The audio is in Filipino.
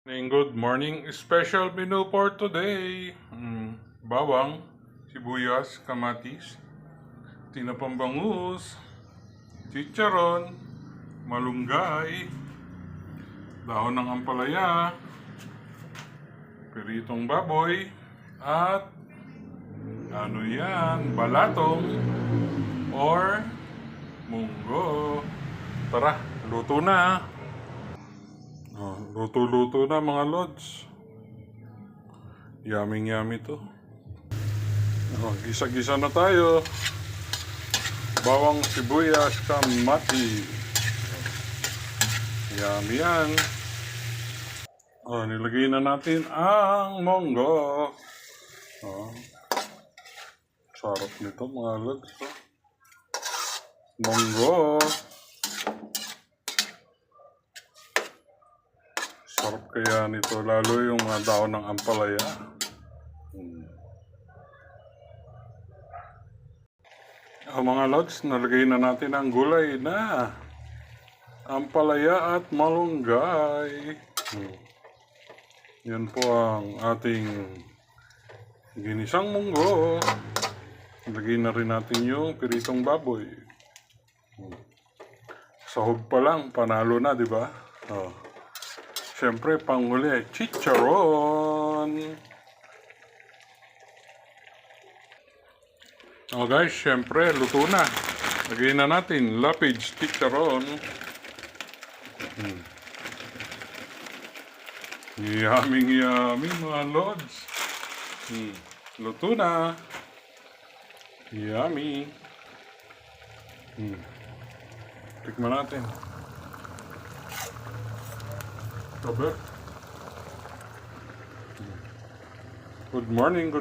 Good morning. Special menu for today. Bawang, sibuyas, kamatis, tinapang bangus, chicharon, malunggay, dahon ng ampalaya, piritong baboy, at balatong or munggo. Tara, luto na. Luto-luto na mga lods. Yummy to. Gisa-gisa na tayo. Bawang, sibuyas, kamatis. Yummy yan. Nilagay na natin ang munggo. Sarap nito mga lods. Munggo. Sarap kaya nito, lalo yung mga dahon ng ampalaya. Mga lods, nalagay na natin ang gulay na ampalaya at malunggay. Yan po ang ating ginisang munggo. Lagay na rin natin yung piritong baboy. Sahog pa lang, panalo na, di ba? Siyempre, panghuli, chicharon. Guys, siyempre, luto na. Lagay na natin, lapage chicharon. Yummy mga lods. Luto na. Yummy. Tikman natin. Good morning.